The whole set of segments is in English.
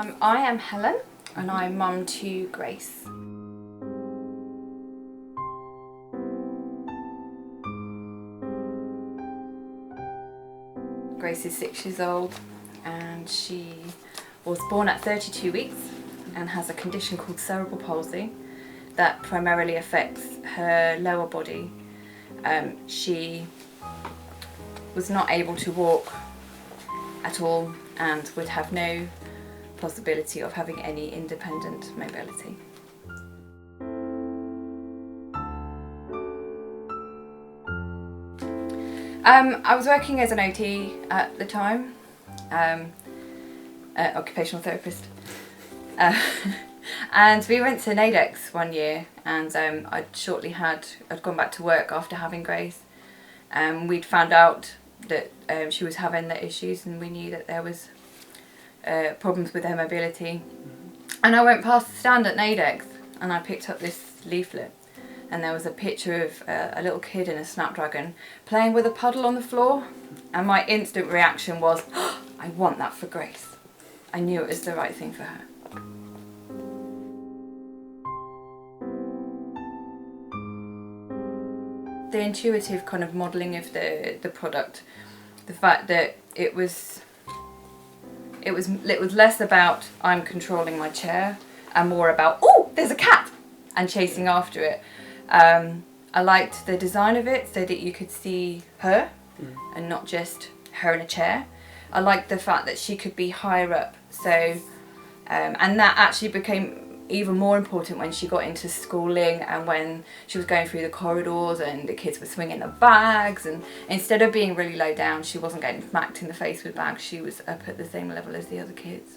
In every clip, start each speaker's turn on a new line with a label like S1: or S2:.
S1: I am Helen and I'm mum to Grace. Grace is 6 years old and she was born at 32 weeks and has a condition called cerebral palsy that primarily affects her lower body. She was not able to walk at all and would have no possibility of having any independent mobility. I was working as an OT at the time, occupational therapist, and we went to Nadex one year, and I'd gone back to work after having Grace. We'd found out that she was having the issues, and we knew that there was problems with her mobility. And I went past the stand at Nadex and I picked up this leaflet, and there was a picture of a little kid in a Snapdragon playing with a puddle on the floor, and my instant reaction was, oh, I want that for Grace. I knew it was the right thing for her. The intuitive kind of modelling of the product, the fact that it was less about I'm controlling my chair and more about, oh, there's a cat, and chasing after it. I liked the design of it so that you could see her and not just her in a chair. I liked the fact that she could be higher up, so and that actually became even more important when she got into schooling and when she was going through the corridors and the kids were swinging their bags, and instead of being really low down, she wasn't getting smacked in the face with bags, she was up at the same level as the other kids.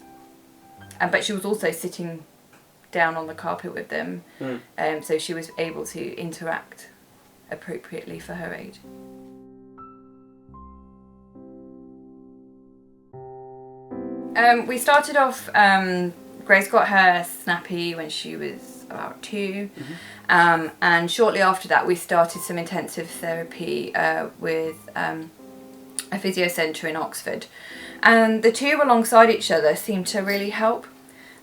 S1: But she was also sitting down on the carpet with them, so she was able to interact appropriately for her age. We started off, Grace got her snappy when she was about 2, and shortly after that we started some intensive therapy with a physio centre in Oxford, and the two alongside each other seemed to really help,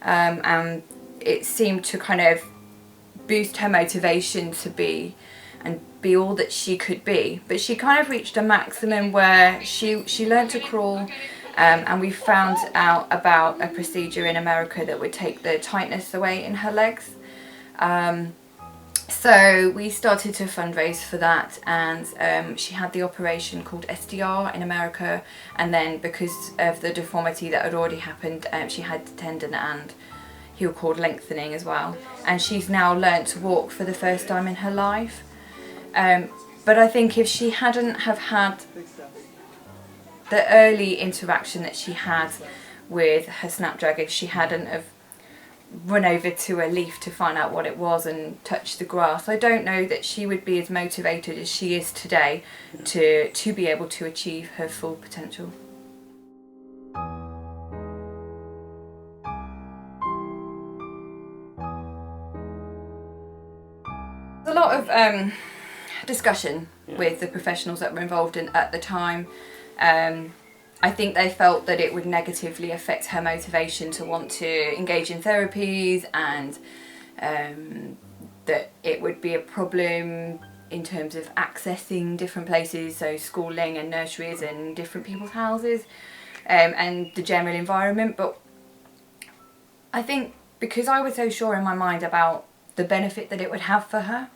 S1: and it seemed to kind of boost her motivation to be all that she could be. But she kind of reached a maximum where she learned to crawl. And we found out about a procedure in America that would take the tightness away in her legs. So we started to fundraise for that, and she had the operation called SDR in America, and then because of the deformity that had already happened, she had tendon and heel cord lengthening as well. And she's now learnt to walk for the first time in her life. But I think if she hadn't have had the early interaction that she had with her Snapdragon, she hadn't have run over to a leaf to find out what it was and touch the grass, I don't know that she would be as motivated as she is today to be able to achieve her full potential. There's a lot of discussion with the professionals that were involved at the time. I think they felt that it would negatively affect her motivation to want to engage in therapies, and that it would be a problem in terms of accessing different places, so schooling and nurseries and different people's houses, and the general environment. But I think because I was so sure in my mind about the benefit that it would have for her,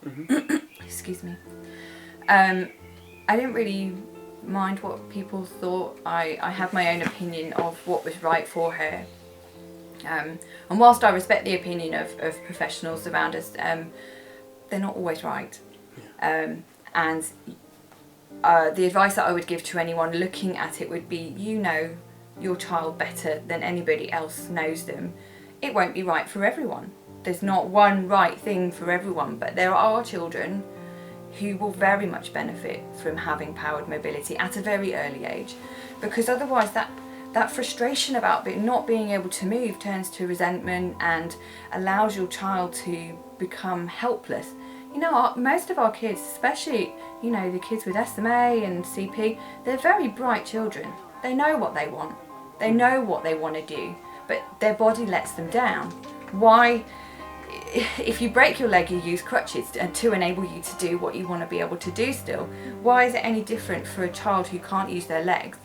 S1: excuse me, I didn't really mind what people thought. I had my own opinion of what was right for her, and whilst I respect the opinion of professionals around us, they're not always right. And the advice that I would give to anyone looking at it would be, you know your child better than anybody else knows them. It won't be right for everyone. There's not one right thing for everyone, but there are children who will very much benefit from having powered mobility at a very early age, because otherwise that frustration about not being able to move turns to resentment and allows your child to become helpless. You know, most of our kids, especially, you know, the kids with SMA and CP, they're very bright children. They know what they want. They know what they want to do. but their body lets them down. Why, if you break your leg, you use crutches to enable you to do what you want to be able to do still. Why is it any different for a child who can't use their legs?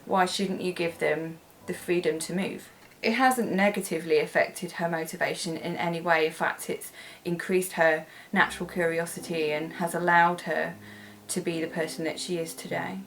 S1: Why shouldn't you give them the freedom to move? It hasn't negatively affected her motivation in any way. In fact, it's increased her natural curiosity and has allowed her to be the person that she is today.